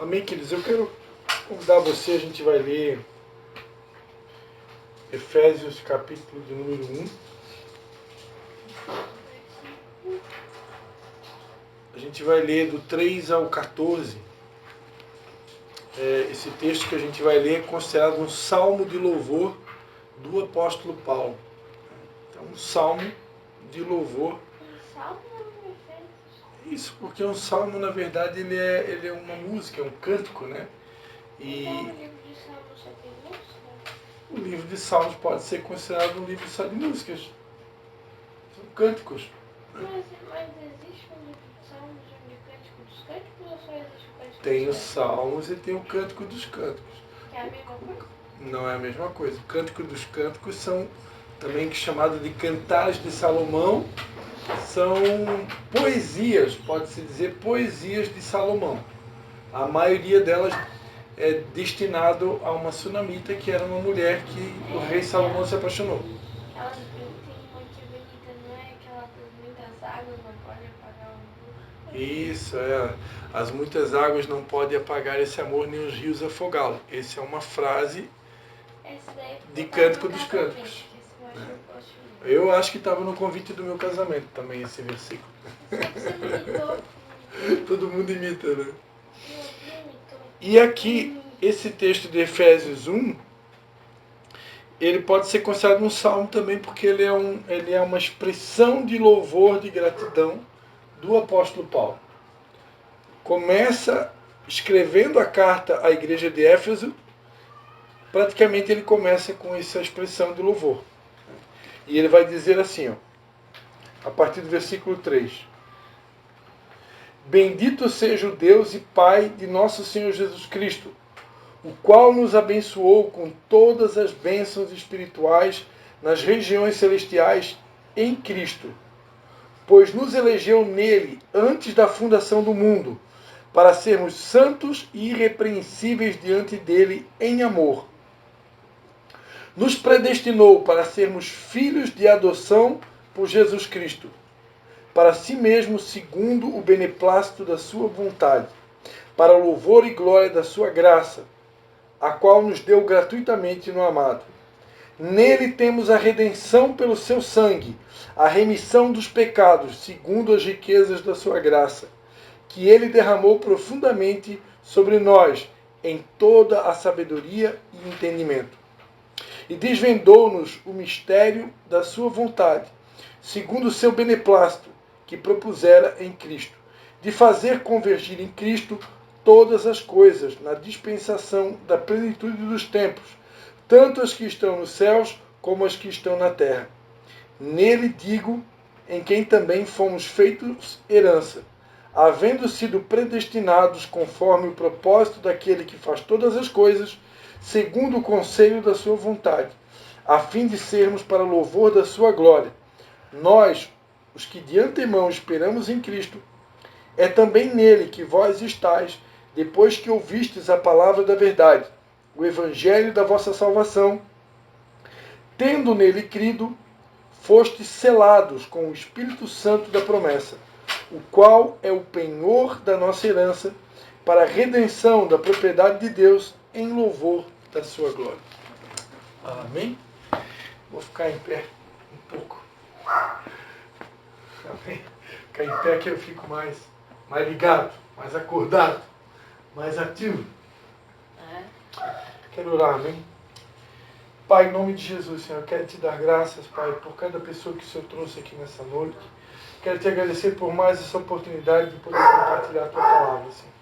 Amém, queridos? Eu quero convidar você, a gente vai ler Efésios capítulo de número 1. A gente vai ler do 3 ao 14. Esse texto que a gente vai ler é considerado um salmo de louvor do apóstolo Paulo. Então, um salmo de louvor. Um salmo não é Efésios? Isso, porque um salmo, na verdade, ele é uma música, é um cântico, né? E Então o livro de Salmos só tem música? o livro de Salmos pode ser considerado um livro só de músicas. São cânticos. Mas existe um livro de Salmos onde Cântico dos Cânticos ou só existe o Cântico dos Tem os Cânticos? Salmos e tem o Cântico dos Cânticos. Que é a mesma coisa? Não é a mesma coisa. O Cântico dos Cânticos são também chamados de Cantares de Salomão. São poesias, pode-se dizer poesias de Salomão. A maioria delas é destinado a uma sunamita, que era uma mulher que o rei Salomão se apaixonou. Ela tem uma que é bonita, não é aquela das muitas águas não pode apagar o amor? Isso, as muitas águas não podem apagar esse amor, nem os rios afogá-lo. Essa é uma frase de Cântico dos Cânticos. Eu acho que estava no convite do meu casamento também esse versículo. Você me imitou. Todo mundo imita, né? E aqui, esse texto de Efésios 1, ele pode ser considerado um salmo também, porque ele é uma expressão de louvor, de gratidão do apóstolo Paulo. Começa escrevendo a carta à igreja de Éfeso, praticamente ele começa com essa expressão de louvor. E ele vai dizer assim, ó, a partir do versículo 3. Bendito seja o Deus e Pai de nosso Senhor Jesus Cristo, o qual nos abençoou com todas as bênçãos espirituais nas regiões celestiais em Cristo, pois nos elegeu nele antes da fundação do mundo, para sermos santos e irrepreensíveis diante dele em amor. Nos predestinou para sermos filhos de adoção por Jesus Cristo, para si mesmo segundo o beneplácito da sua vontade, para o louvor e glória da sua graça, a qual nos deu gratuitamente no amado. Nele temos a redenção pelo seu sangue, a remissão dos pecados, segundo as riquezas da sua graça, que ele derramou profundamente sobre nós, em toda a sabedoria e entendimento. E desvendou-nos o mistério da sua vontade, segundo o seu beneplácito, que propusera em Cristo, de fazer convergir em Cristo todas as coisas na dispensação da plenitude dos tempos, tanto as que estão nos céus como as que estão na terra. Nele digo, em quem também fomos feitos herança, havendo sido predestinados conforme o propósito daquele que faz todas as coisas, segundo o conselho da sua vontade, a fim de sermos para louvor da sua glória. Nós, os que de antemão esperamos em Cristo, é também nele que vós estáis, depois que ouvistes a palavra da verdade, o evangelho da vossa salvação, tendo nele crido, fostes selados com o Espírito Santo da promessa, o qual é o penhor da nossa herança, para a redenção da propriedade de Deus, em louvor da sua glória. Amém? Vou ficar em pé um pouco. Amém? Ficar em pé que eu fico mais ligado, mais acordado, mais ativo. Quero orar, amém? Pai, em nome de Jesus, Senhor, eu quero te dar graças, Pai, por cada pessoa que o Senhor trouxe aqui nessa noite. Quero te agradecer por mais essa oportunidade de poder compartilhar a tua palavra, Senhor.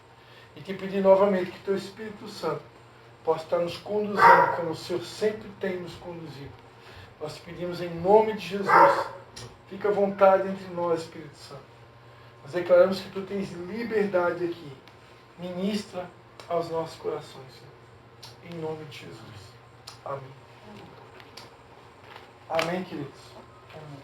E te pedir novamente que teu Espírito Santo possa estar nos conduzindo, como o Senhor sempre tem nos conduzido. Nós te pedimos em nome de Jesus. Fica à vontade entre nós, Espírito Santo. Nós declaramos que tu tens liberdade aqui. Ministra aos nossos corações, Senhor. Em nome de Jesus. Amém. Amém, queridos? Amém.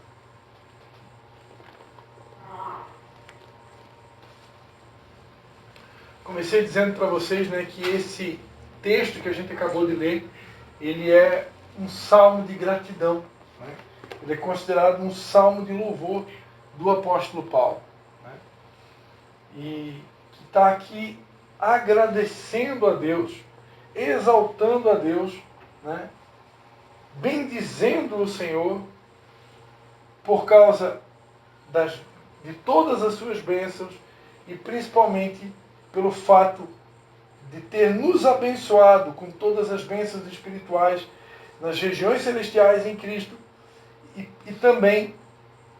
Comecei dizendo para vocês, né, que esse texto que a gente acabou de ler, ele é um salmo de gratidão. Né? Ele é considerado um salmo de louvor do apóstolo Paulo. Né? E que está aqui agradecendo a Deus, exaltando a Deus, né? Bendizendo o Senhor por causa de todas as suas bênçãos e principalmente pelo fato de ter nos abençoado com todas as bênçãos espirituais nas regiões celestiais em Cristo e também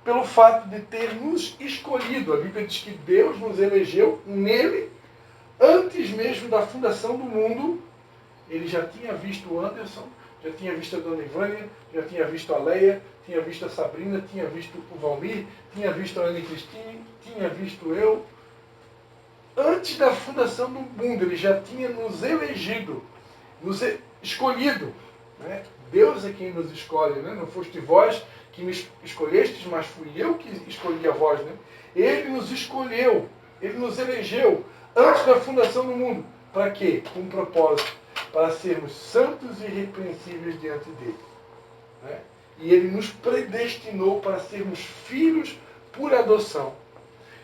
pelo fato de ter nos escolhido. A Bíblia diz que Deus nos elegeu nele antes mesmo da fundação do mundo. Ele já tinha visto o Anderson, já tinha visto a Dona Ivânia, já tinha visto a Leia, tinha visto a Sabrina, tinha visto o Valmir, tinha visto a Ana Cristine, tinha visto eu. Antes da fundação do mundo, ele já tinha nos elegido, nos escolhido. Né? Deus é quem nos escolhe, né? Não foste vós que me escolhestes, mas fui eu que escolhi a vós. Né? Ele nos escolheu, ele nos elegeu antes da fundação do mundo. Para quê? Com um propósito, para sermos santos e irrepreensíveis diante dele. Né? E ele nos predestinou para sermos filhos por adoção.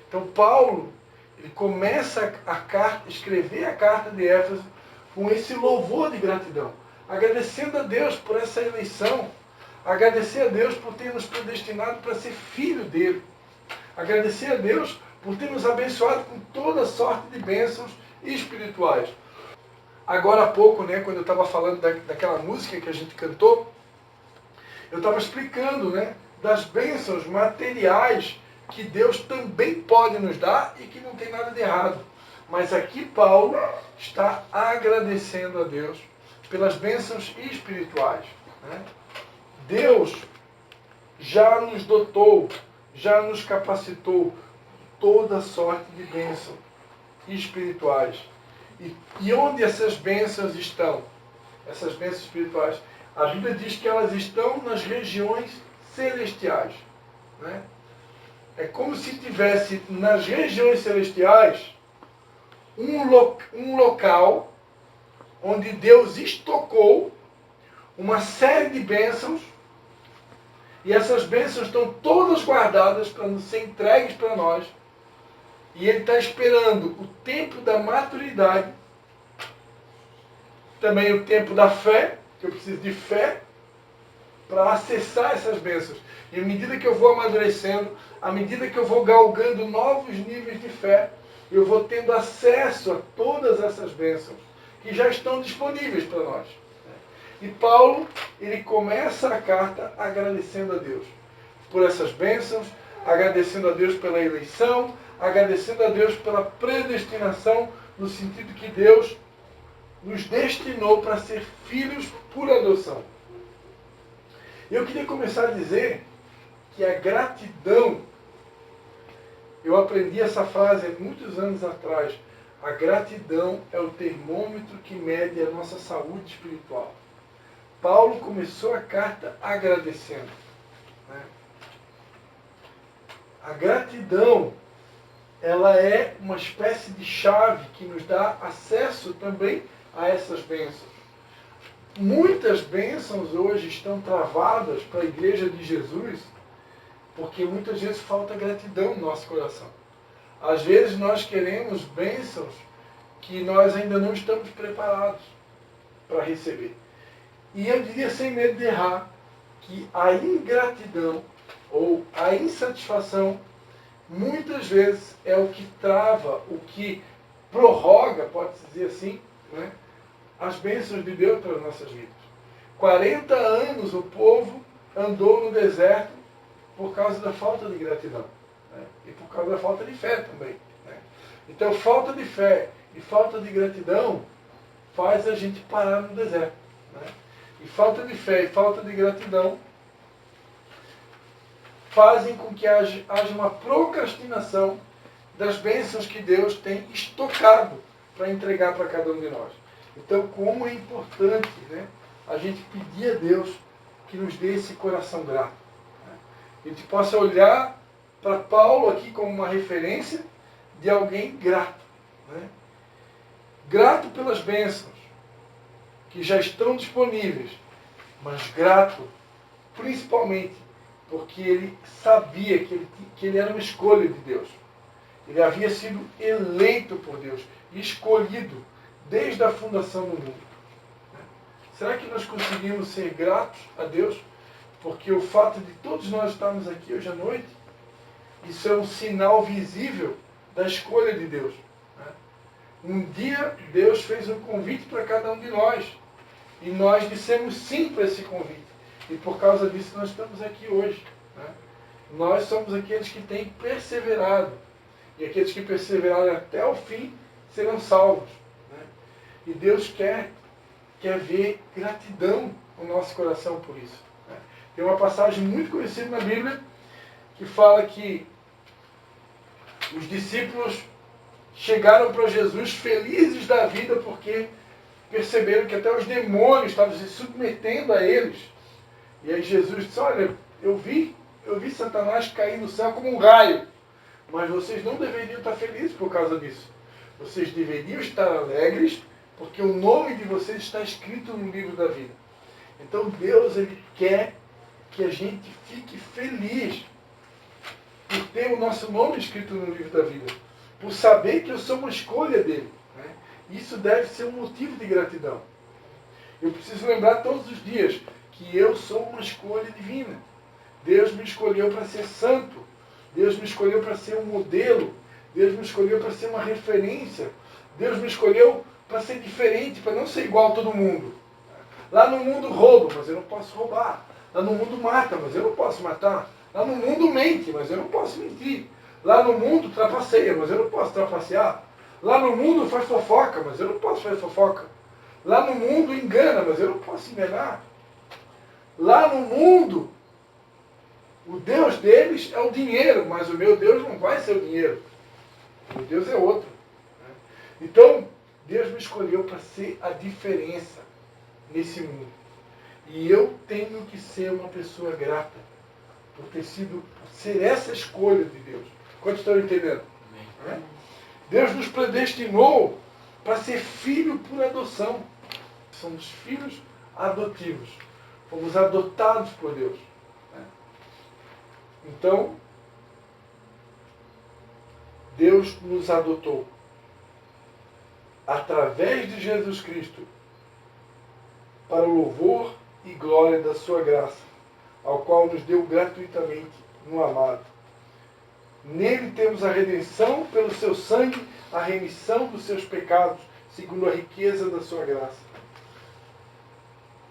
Então Paulo, ele começa a escrever a carta de Éfeso com esse louvor de gratidão, agradecendo a Deus por essa eleição, agradecer a Deus por ter nos predestinado para ser filho dele, agradecer a Deus por ter nos abençoado com toda sorte de bênçãos espirituais. Agora há pouco, né, quando eu estava falando daquela música que a gente cantou, eu estava explicando, né, das bênçãos materiais que Deus também pode nos dar e que não tem nada de errado. Mas aqui Paulo está agradecendo a Deus pelas bênçãos espirituais. Né? Deus já nos dotou, já nos capacitou toda sorte de bênçãos espirituais. E onde essas bênçãos estão? Essas bênçãos espirituais. A Bíblia diz que elas estão nas regiões celestiais. Né? É como se tivesse nas regiões celestiais um local onde Deus estocou uma série de bênçãos e essas bênçãos estão todas guardadas para ser entregues para nós. E Ele está esperando o tempo da maturidade, também o tempo da fé, que eu preciso de fé, para acessar essas bênçãos. E à medida que eu vou amadurecendo, à medida que eu vou galgando novos níveis de fé, eu vou tendo acesso a todas essas bênçãos que já estão disponíveis para nós. E Paulo, ele começa a carta agradecendo a Deus por essas bênçãos, agradecendo a Deus pela eleição, agradecendo a Deus pela predestinação, no sentido que Deus nos destinou para ser filhos por adoção. Eu queria começar a dizer que a gratidão, eu aprendi essa frase há muitos anos atrás, a gratidão é o termômetro que mede a nossa saúde espiritual. Paulo começou a carta agradecendo. Né? A gratidão, ela é uma espécie de chave que nos dá acesso também a essas bênçãos. Muitas bênçãos hoje estão travadas para a igreja de Jesus porque muitas vezes falta gratidão no nosso coração. Às vezes nós queremos bênçãos que nós ainda não estamos preparados para receber. E eu diria sem medo de errar que a ingratidão ou a insatisfação muitas vezes é o que trava, o que prorroga, pode-se dizer assim, né, as bênçãos de Deus para as nossas vidas. 40 anos o povo andou no deserto por causa da falta de gratidão. Né, e por causa da falta de fé também. Né. Então, falta de fé e falta de gratidão faz a gente parar no deserto. Né. E falta de fé e falta de gratidão fazem com que haja uma procrastinação das bênçãos que Deus tem estocado para entregar para cada um de nós. Então, como é importante, né, a gente pedir a Deus que nos dê esse coração grato. Né? A gente possa olhar para Paulo aqui como uma referência de alguém grato. Né? Grato pelas bênçãos que já estão disponíveis, mas grato principalmente porque ele sabia que ele era uma escolha de Deus. Ele havia sido eleito por Deus, escolhido desde a fundação do mundo. Será que nós conseguimos ser gratos a Deus? Porque o fato de todos nós estarmos aqui hoje à noite, isso é um sinal visível da escolha de Deus. Um dia Deus fez um convite para cada um de nós. E nós dissemos sim para esse convite. E por causa disso nós estamos aqui hoje. Nós somos aqueles que têm perseverado. E aqueles que perseverarem até o fim serão salvos. E Deus quer ver gratidão no nosso coração por isso. Tem uma passagem muito conhecida na Bíblia que fala que os discípulos chegaram para Jesus felizes da vida porque perceberam que até os demônios estavam se submetendo a eles. E aí Jesus disse, olha, eu vi Satanás cair do céu como um raio, mas vocês não deveriam estar felizes por causa disso. Vocês deveriam estar alegres porque o nome de vocês está escrito no livro da vida. Então Deus, Ele quer que a gente fique feliz por ter o nosso nome escrito no livro da vida, por saber que eu sou uma escolha dele. Isso deve ser um motivo de gratidão. Eu preciso lembrar todos os dias que eu sou uma escolha divina. Deus me escolheu para ser santo. Deus me escolheu para ser um modelo. Deus me escolheu para ser uma referência. Deus me escolheu para ser diferente, para não ser igual a todo mundo. Lá no mundo rouba, mas eu não posso roubar. Lá no mundo mata, mas eu não posso matar. Lá no mundo mente, mas eu não posso mentir. Lá no mundo trapaceia, mas eu não posso trapacear. Lá no mundo faz fofoca, mas eu não posso fazer fofoca. Lá no mundo engana, mas eu não posso enganar. Lá no mundo, o Deus deles é o dinheiro, mas o meu Deus não vai ser o dinheiro. O meu Deus é outro. Então, Deus me escolheu para ser a diferença nesse mundo. E eu tenho que ser uma pessoa grata por ser essa escolha de Deus. Quantos estão entendendo? Amém. Deus nos predestinou para ser filho por adoção. Somos filhos adotivos. Fomos adotados por Deus. Então, Deus nos adotou através de Jesus Cristo para o louvor e glória da sua graça, ao qual nos deu gratuitamente no amado. Nele temos a redenção pelo seu sangue, a remissão dos seus pecados, segundo a riqueza da sua graça.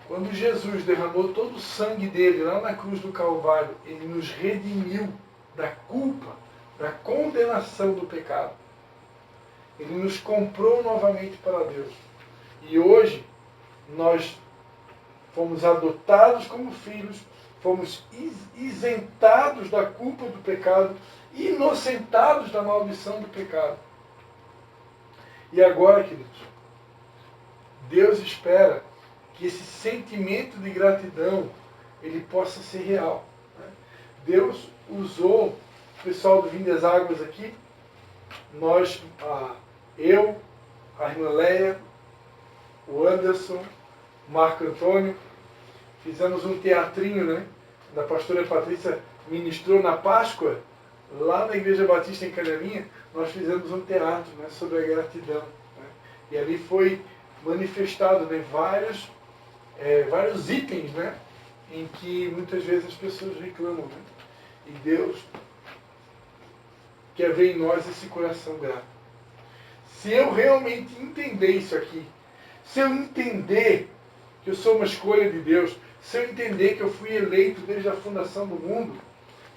Quando Jesus derramou todo o sangue dele lá na cruz do Calvário, ele nos redimiu da culpa, da condenação do pecado. Ele nos comprou novamente para Deus. E hoje nós fomos adotados como filhos, fomos isentados da culpa do pecado, inocentados da maldição do pecado. E agora, queridos, Deus espera que esse sentimento de gratidão ele possa ser real. Deus usou o pessoal do Vinho das Águas aqui, eu, a irmã Leia, o Anderson, o Marco Antônio, fizemos um teatrinho, da pastora Patrícia ministrou na Páscoa, lá na Igreja Batista em Canelinha, nós fizemos um teatro sobre a gratidão. E ali foi manifestado vários itens em que muitas vezes as pessoas reclamam. E Deus quer ver em nós esse coração grato. Se eu realmente entender isso aqui, se eu entender que eu sou uma escolha de Deus, se eu entender que eu fui eleito desde a fundação do mundo,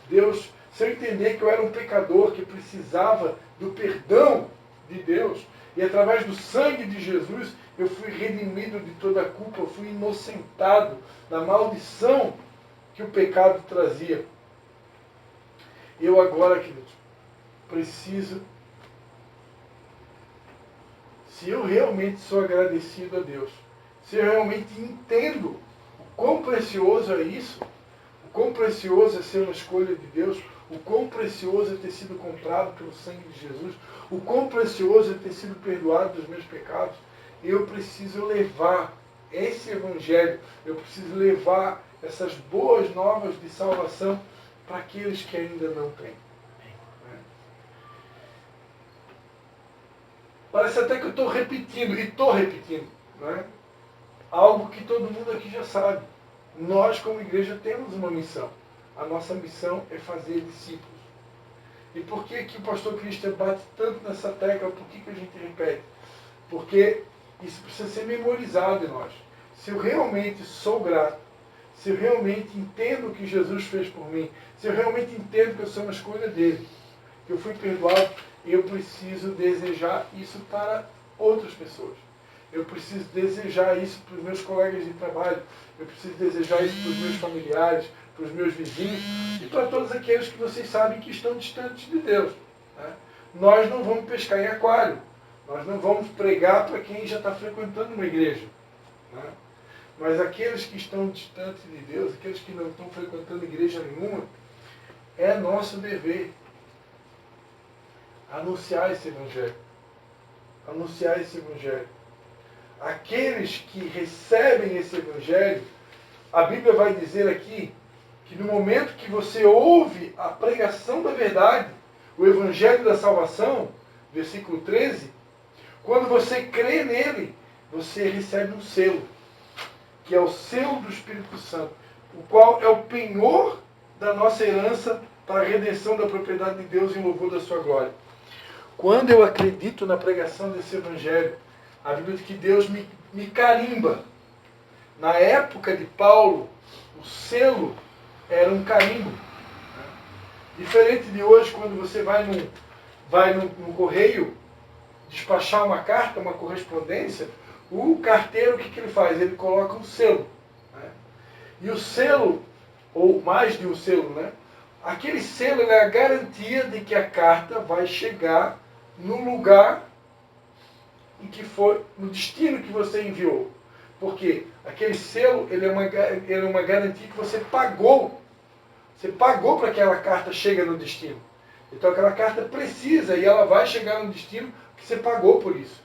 se eu entender que eu era um pecador que precisava do perdão de Deus, e através do sangue de Jesus eu fui redimido de toda a culpa, eu fui inocentado da maldição que o pecado trazia. Eu agora, queridos, preciso, se eu realmente sou agradecido a Deus, se eu realmente entendo o quão precioso é isso, o quão precioso é ser uma escolha de Deus, o quão precioso é ter sido comprado pelo sangue de Jesus, o quão precioso é ter sido perdoado dos meus pecados, eu preciso levar esse evangelho, eu preciso levar essas boas novas de salvação para aqueles que ainda não têm. Parece até que eu estou repetindo, e estou repetindo, não é? Algo que todo mundo aqui já sabe. Nós, como igreja, temos uma missão. A nossa missão é fazer discípulos. E por que que o pastor Cristian bate tanto nessa tecla? Por que que a gente repete? Porque isso precisa ser memorizado em nós. Se eu realmente sou grato, se eu realmente entendo o que Jesus fez por mim, se eu realmente entendo que eu sou uma escolha dele, que eu fui perdoado, eu preciso desejar isso para outras pessoas. Eu preciso desejar isso para os meus colegas de trabalho. Eu preciso desejar isso para os meus familiares, para os meus vizinhos e para todos aqueles que vocês sabem que estão distantes de Deus. Né? Nós não vamos pescar em aquário. Nós não vamos pregar para quem já está frequentando uma igreja. Né? Mas aqueles que estão distantes de Deus, aqueles que não estão frequentando igreja nenhuma, é nosso dever anunciar esse evangelho. Anunciar esse evangelho. Aqueles que recebem esse evangelho, a Bíblia vai dizer aqui que no momento que você ouve a pregação da verdade, o evangelho da salvação, versículo 13, quando você crê nele, você recebe um selo, que é o selo do Espírito Santo, o qual é o penhor da nossa herança para a redenção da propriedade de Deus em louvor da sua glória. Quando eu acredito na pregação desse evangelho, a Bíblia diz que Deus me carimba. Na época de Paulo, o selo era um carimbo. Diferente de hoje, quando você vai no correio despachar uma carta, uma correspondência, o carteiro, o que ele faz? Ele coloca um selo. Né? E o selo, ou mais de um selo, né? Aquele selo é a garantia de que a carta vai chegar no lugar em que foi, no destino que você enviou. Porque aquele selo ele é uma garantia que você pagou. Você pagou para que aquela carta chegue no destino. Então aquela carta precisa e ela vai chegar no destino que você pagou por isso.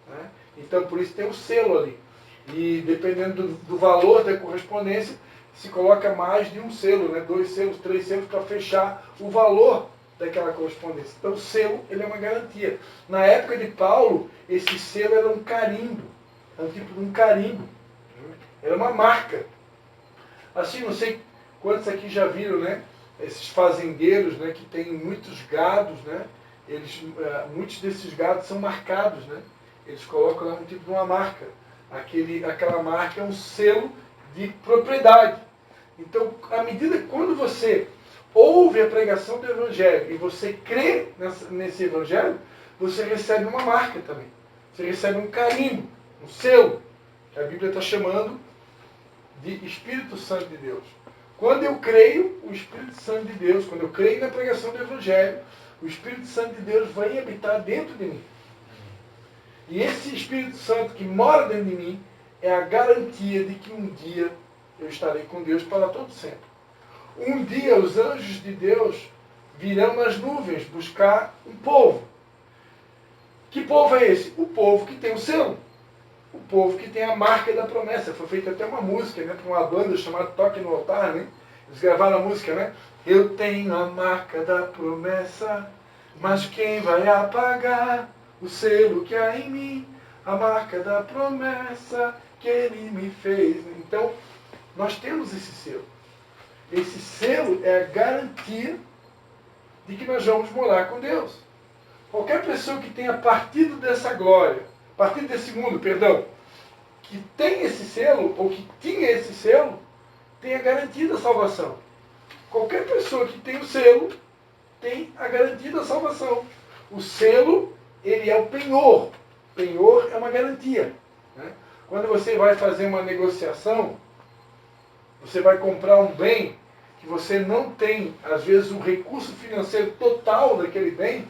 Né? Então por isso tem um selo ali. E dependendo do valor da correspondência, se coloca mais de um selo, né? 2 selos, 3 selos para fechar o valor daquela correspondência. Então o selo ele é uma garantia. Na época de Paulo, esse selo era um carimbo. É um tipo de um carimbo. Era uma marca. Assim, não sei quantos aqui já viram, né? Esses fazendeiros, né? Que têm muitos gados, né? Muitos desses gados são marcados, né? Eles colocam lá um tipo de uma marca. Aquela marca é um selo de propriedade. Então, à medida que quando você ouve a pregação do Evangelho e você crê nesse Evangelho, você recebe uma marca também. Você recebe um carimbo, um selo, que a Bíblia está chamando de Espírito Santo de Deus. Quando eu creio, o Espírito Santo de Deus, quando eu creio na pregação do Evangelho, o Espírito Santo de Deus vai habitar dentro de mim. E esse Espírito Santo que mora dentro de mim é a garantia de que um dia eu estarei com Deus para todo sempre. Um dia os anjos de Deus virão nas nuvens buscar um povo. Que povo é esse? O povo que tem o selo. O povo que tem a marca da promessa. Foi feita até uma música, né, para uma banda chamada Toque no Altar, né? Eles gravaram a música, né? Eu tenho a marca da promessa, mas quem vai apagar o selo que há em mim? A marca da promessa que ele me fez. Então, nós temos esse selo. Esse selo é a garantia de que nós vamos morar com Deus. Qualquer pessoa que tenha partido dessa glória, partido desse mundo, perdão, que tem esse selo, ou que tinha esse selo, tem a garantia da salvação. Qualquer pessoa que tem o selo, tem a garantia da salvação. O selo, ele é o penhor. Penhor é uma garantia. Né? Quando você vai fazer uma negociação, você vai comprar um bem que você não tem, às vezes, o recurso financeiro total daquele bem,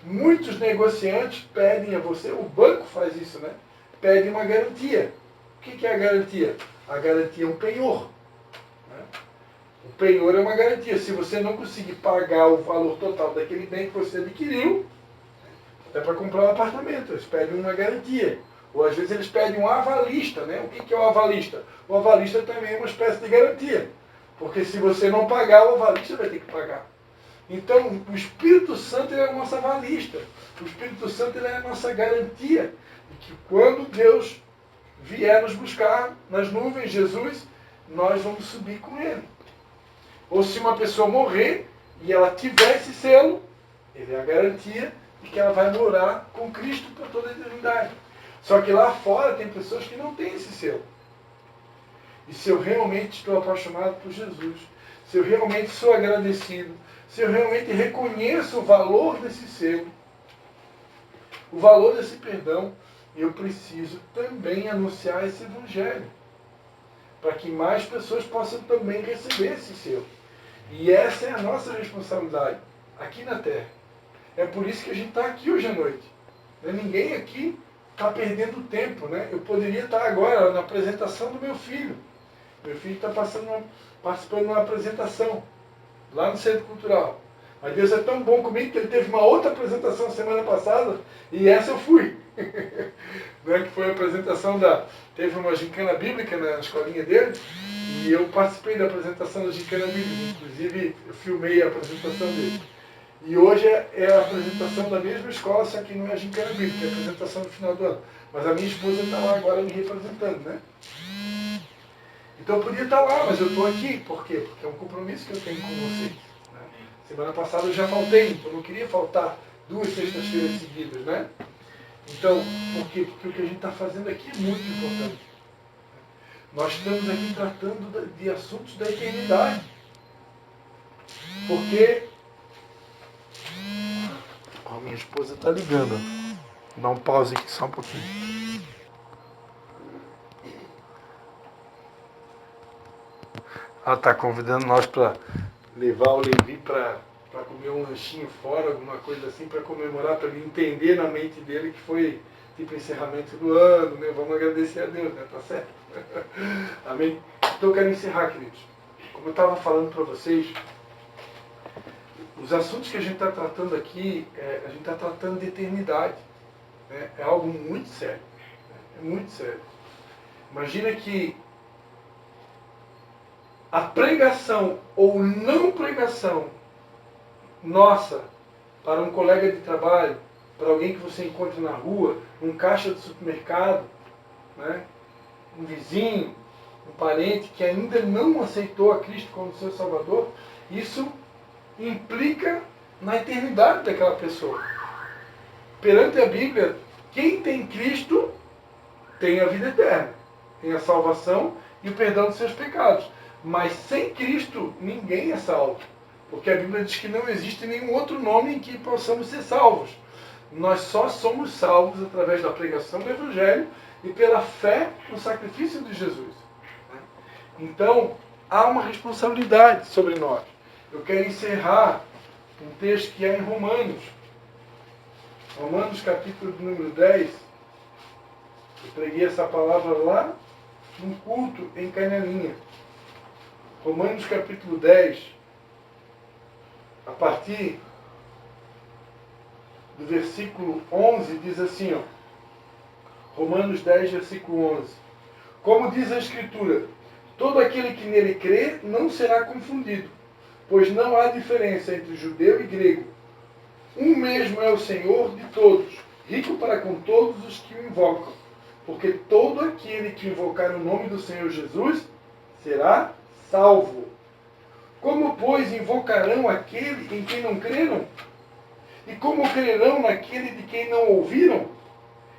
muitos negociantes pedem a você, o banco faz isso, né? Pede uma garantia. O que é a garantia? A garantia é um penhor. Né? O penhor é uma garantia. Se você não conseguir pagar o valor total daquele bem que você adquiriu, é para comprar um apartamento, eles pedem uma garantia. Ou às vezes eles pedem um avalista, né? O que é o avalista? O avalista também é uma espécie de garantia. Porque se você não pagar, o avalista vai ter que pagar. Então, o Espírito Santo ele é a nossa avalista. O Espírito Santo ele é a nossa garantia de que quando Deus vier nos buscar nas nuvens, Jesus, nós vamos subir com Ele. Ou se uma pessoa morrer e ela tiver esse selo, ele é a garantia de que ela vai morar com Cristo por toda a eternidade. Só que lá fora tem pessoas que não têm esse selo. E se eu realmente estou apaixonado por Jesus, se eu realmente sou agradecido, se eu realmente reconheço o valor desse selo, o valor desse perdão, eu preciso também anunciar esse evangelho, para que mais pessoas possam também receber esse selo. E essa é a nossa responsabilidade, aqui na Terra. É por isso que a gente está aqui hoje à noite. Ninguém aqui está perdendo tempo. Eu poderia estar agora na apresentação do meu filho. Meu filho está participando de uma apresentação lá no Centro Cultural. Mas Deus é tão bom comigo que ele teve uma outra apresentação semana passada e essa eu fui. Que foi a apresentação teve uma gincana bíblica na escolinha dele e eu participei da apresentação da gincana bíblica. Inclusive, eu filmei a apresentação dele. E hoje é a apresentação da mesma escola, só que não é a gincana bíblica, é a apresentação no final do ano. Mas a minha esposa está lá agora me representando, Então eu podia estar lá, mas eu estou aqui. Por quê? Porque é um compromisso que eu tenho com vocês. Semana passada eu já faltei, então eu não queria faltar 2 sextas-feiras seguidas, Então, por quê? Porque o que a gente está fazendo aqui é muito importante. Nós estamos aqui tratando de assuntos da eternidade. Porque... minha esposa está ligando. Vou dar um pause aqui só um pouquinho. Ela está convidando nós para levar o Levi para comer um lanchinho fora, alguma coisa assim, para comemorar, para ele entender na mente dele que foi tipo encerramento do ano, Vamos agradecer a Deus, Tá certo? Amém? Então eu quero encerrar, queridos. Como eu estava falando para vocês, os assuntos que a gente está tratando aqui, a gente está tratando de eternidade. É algo muito sério. É muito sério. Imagina que a pregação ou não pregação nossa para um colega de trabalho, para alguém que você encontra na rua, num caixa de supermercado, um vizinho, um parente que ainda não aceitou a Cristo como seu Salvador, isso implica na eternidade daquela pessoa. Perante a Bíblia, quem tem Cristo tem a vida eterna, tem a salvação e o perdão dos seus pecados. Mas sem Cristo, ninguém é salvo. Porque a Bíblia diz que não existe nenhum outro nome em que possamos ser salvos. Nós só somos salvos através da pregação do Evangelho e pela fé no sacrifício de Jesus. Então, há uma responsabilidade sobre nós. Eu quero encerrar um texto que é em Romanos. Romanos capítulo número 10. Eu preguei essa palavra lá num culto em Canelinha. Romanos capítulo 10, a partir do versículo 11, diz assim, Romanos 10, versículo 11. Como diz a Escritura, todo aquele que nele crê não será confundido, pois não há diferença entre judeu e grego. Um mesmo é o Senhor de todos, rico para com todos os que o invocam, porque todo aquele que invocar o nome do Senhor Jesus será salvo. Como, pois, invocarão aquele em quem não creram? E como crerão naquele de quem não ouviram?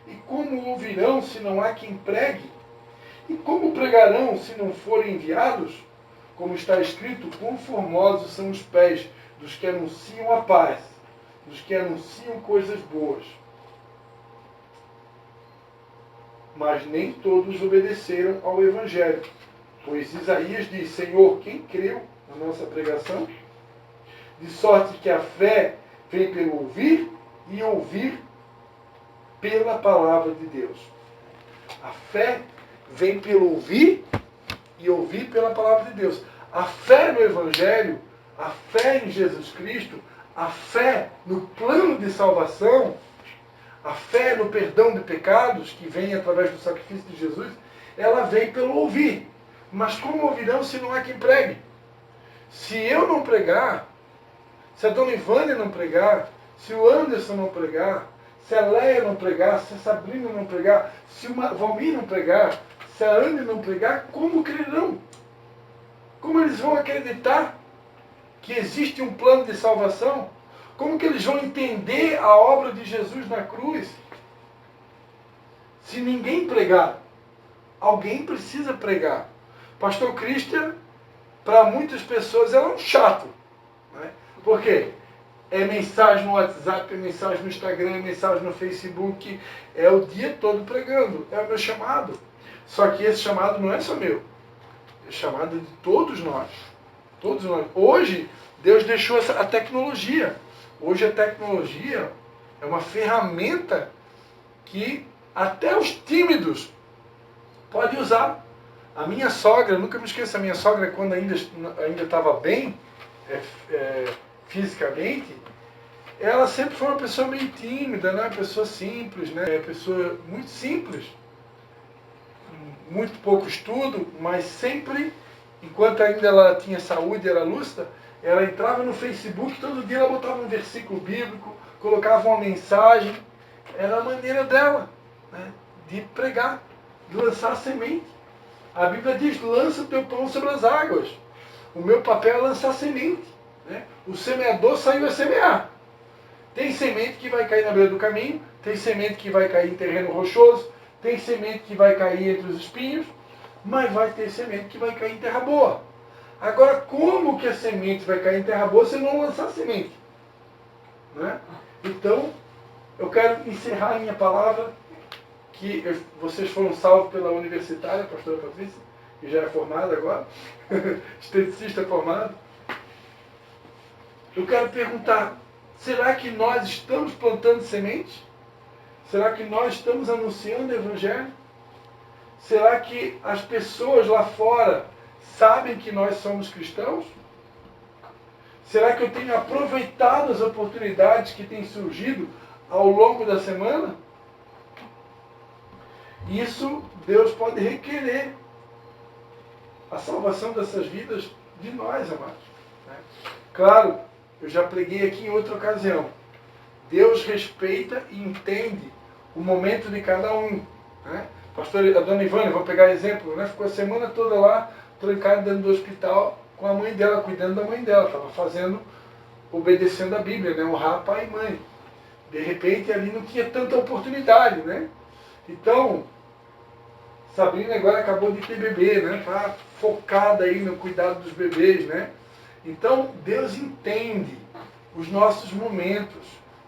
E como ouvirão se não há quem pregue? E como pregarão se não forem enviados? Como está escrito, quão formosos são os pés dos que anunciam a paz, dos que anunciam coisas boas. Mas nem todos obedeceram ao Evangelho. Pois Isaías diz, Senhor, quem creu na nossa pregação? De sorte que a fé vem pelo ouvir e ouvir pela palavra de Deus. A fé vem pelo ouvir e ouvir pela palavra de Deus. A fé no Evangelho, a fé em Jesus Cristo, a fé no plano de salvação, a fé no perdão de pecados, que vem através do sacrifício de Jesus, ela vem pelo ouvir. Mas como ouvirão se não há quem pregue? Se eu não pregar, se a dona Ivânia não pregar, se o Anderson não pregar, se a Leia não pregar, se a Sabrina não pregar, se o Valmir não pregar, se a Anne não pregar, como crerão? Como eles vão acreditar que existe um plano de salvação? Como que eles vão entender a obra de Jesus na cruz? Se ninguém pregar, alguém precisa pregar. Pastor Christian, para muitas pessoas, é um chato. Né? Por quê? É mensagem no WhatsApp, é mensagem no Instagram, é mensagem no Facebook, é o dia todo pregando. É o meu chamado. Só que esse chamado não é só meu. É chamado de todos nós. Todos nós. Hoje, Deus deixou a tecnologia. Hoje a tecnologia é uma ferramenta que até os tímidos podem usar. A minha sogra, nunca me esqueço, a minha sogra, quando ainda estava bem fisicamente, ela sempre foi uma pessoa meio tímida, né? Uma pessoa simples, né? Uma pessoa muito simples. Muito pouco estudo, mas sempre, enquanto ainda ela tinha saúde, era lúcida, ela entrava no Facebook, todo dia ela botava um versículo bíblico, colocava uma mensagem. Era a maneira dela, né, de pregar, de lançar a semente. A Bíblia diz, lança o teu pão sobre as águas. O meu papel é lançar semente. Né? O semeador saiu a semear. Tem semente que vai cair na beira do caminho, tem semente que vai cair em terreno rochoso, tem semente que vai cair entre os espinhos, mas vai ter semente que vai cair em terra boa. Agora, como que a semente vai cair em terra boa se não lançar semente? Né? Então, eu quero encerrar a minha palavra, que vocês foram salvos pela universitária, a pastora Patrícia, que já é formada agora, esteticista formado. Eu quero perguntar, será que nós estamos plantando sementes? Será que nós estamos anunciando o Evangelho? Será que as pessoas lá fora sabem que nós somos cristãos? Será que eu tenho aproveitado as oportunidades que têm surgido ao longo da semana? Isso Deus pode requerer a salvação dessas vidas de nós, amados. Claro, eu já preguei aqui em outra ocasião. Deus respeita e entende o momento de cada um. Né? Pastor, a dona Ivânia, vou pegar exemplo, né? Ficou a semana toda lá, trancada dentro do hospital, com a mãe dela, cuidando da mãe dela. Estava fazendo, obedecendo a Bíblia, né? Honrar pai e mãe. De repente, ali não tinha tanta oportunidade, né? Então, Sabrina agora acabou de ter bebê, né? Está focada aí no cuidado dos bebês, né? Então, Deus entende os nossos momentos,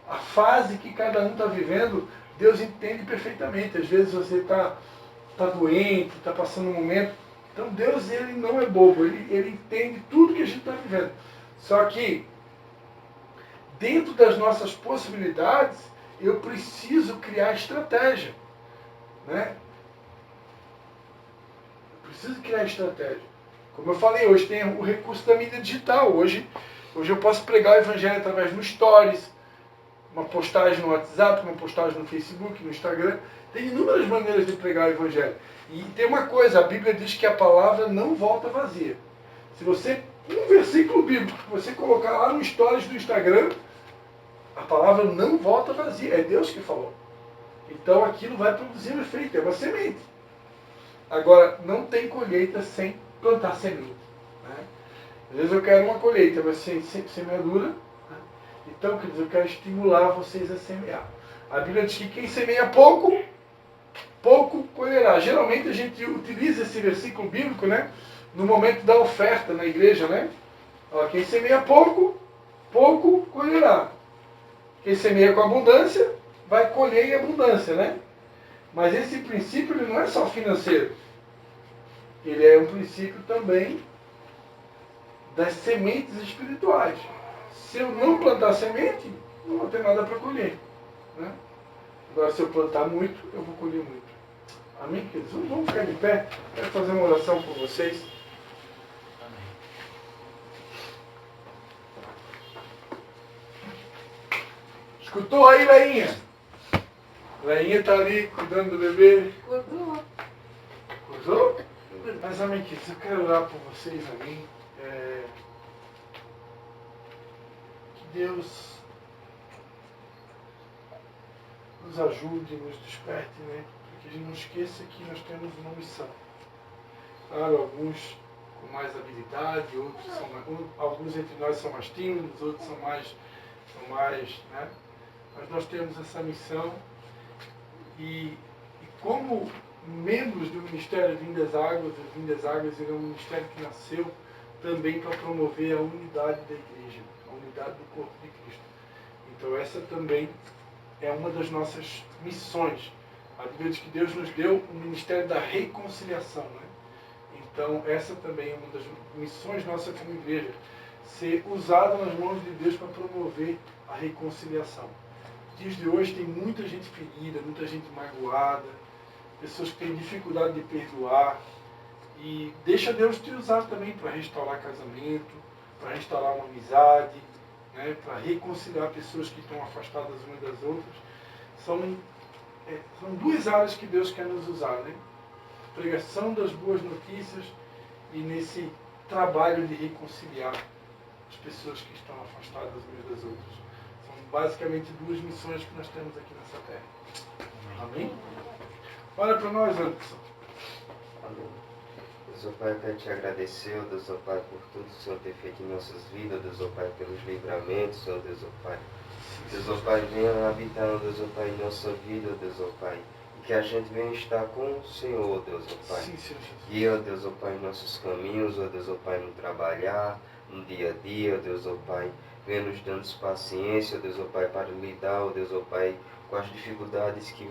a fase que cada um está vivendo, Deus entende perfeitamente. Às vezes você está doente, está passando um momento. Então, Deus, ele não é bobo, ele entende tudo que a gente está vivendo. Só que, dentro das nossas possibilidades, eu preciso criar estratégia, né? Preciso criar estratégia. Como eu falei, hoje tem o recurso da mídia digital. Hoje eu posso pregar o Evangelho através do Stories, uma postagem no WhatsApp, uma postagem no Facebook, no Instagram. Tem inúmeras maneiras de pregar o Evangelho. E tem uma coisa, a Bíblia diz que a palavra não volta vazia. Se você, um versículo bíblico que você colocar lá no Stories do Instagram, a palavra não volta vazia. É Deus que falou. Então aquilo vai produzir um efeito, é uma semente. Agora, não tem colheita sem plantar semente. Né? Às vezes eu quero uma colheita, mas sem semeadura. Né? Então, quer dizer, eu quero estimular vocês a semear. A Bíblia diz que quem semeia pouco, pouco colherá. Geralmente a gente utiliza esse versículo bíblico, né, no momento da oferta na igreja. Né? Ó, quem semeia pouco, pouco colherá. Quem semeia com abundância, vai colher em abundância. Né? Mas esse princípio ele não é só financeiro. Ele é um princípio também das sementes espirituais. Se eu não plantar semente, não vou ter nada para colher. Né? Agora, se eu plantar muito, eu vou colher muito. Amém, queridos? Vamos ficar de pé. Quero fazer uma oração por vocês. Amém. Escutou aí, Leinha? Leinha está ali cuidando do bebê. Acordou? Acordou? Mas, amém, queridos, eu quero orar por vocês, amém. Que Deus nos ajude, nos desperte, né? Para que a gente não esqueça que nós temos uma missão. Claro, alguns com mais habilidade, outros são mais, alguns entre nós são mais tímidos, outros são mais, né? Mas nós temos essa missão e como membros do Ministério Vindas Águas, o Vindas Águas é um ministério que nasceu também para promover a unidade da igreja, a unidade do corpo de Cristo. Então essa também é uma das nossas missões. A Bíblia diz que Deus nos deu o ministério da reconciliação, né? Então essa também é uma das missões nossas como igreja, ser usada nas mãos de Deus para promover a reconciliação. Nos dias de hoje tem muita gente ferida, muita gente magoada, pessoas que têm dificuldade de perdoar, e deixa Deus te usar também para restaurar casamento, para restaurar uma amizade, né, para reconciliar pessoas que estão afastadas umas das outras. São duas áreas que Deus quer nos usar, né? Pregação das boas notícias e nesse trabalho de reconciliar as pessoas que estão afastadas umas das outras. São basicamente duas missões que nós temos aqui nessa terra. Amém? Olha para nós, Anderson. Amém. Deus, ó Pai, eu quero te agradecer, ó Deus, ó Pai, por tudo que o Senhor tem feito em nossas vidas, ó Deus, ó Pai, pelos livramentos, ó Deus, ó Pai. Deus, ó Pai, venha habitar, ó Deus, ó Pai, em nossa vida, ó Deus, ó Pai. E que a gente venha estar com o Senhor, ó Deus, ó Pai. Guia, ó Deus, ó Pai, nossos caminhos, ó Deus, ó Pai, no trabalhar, no dia a dia, ó Deus, ó Pai. Venha nos dando paciência, ó Deus, ó Pai, para lidar, ó Deus, ó Pai, com as dificuldades que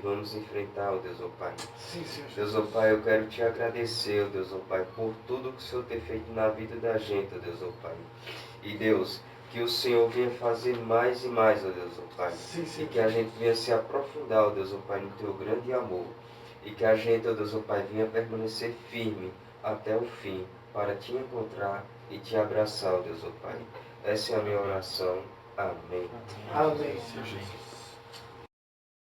vamos enfrentar, ó Deus, ó Pai. Sim, Senhor. Deus, ó Pai, eu quero te agradecer, ó Deus, ó Pai, por tudo que o Senhor tem feito na vida da gente, ó Deus, ó Pai. E Deus, que o Senhor venha fazer mais e mais, ó Deus, ó Pai. Sim, e que a gente venha se aprofundar, ó Deus, ó Pai, no teu grande amor. E que a gente, ó Deus, ó Pai, venha permanecer firme até o fim, para te encontrar e te abraçar, ó Deus, ó Pai. Essa é a minha oração. Amém. Amém, Senhor Jesus.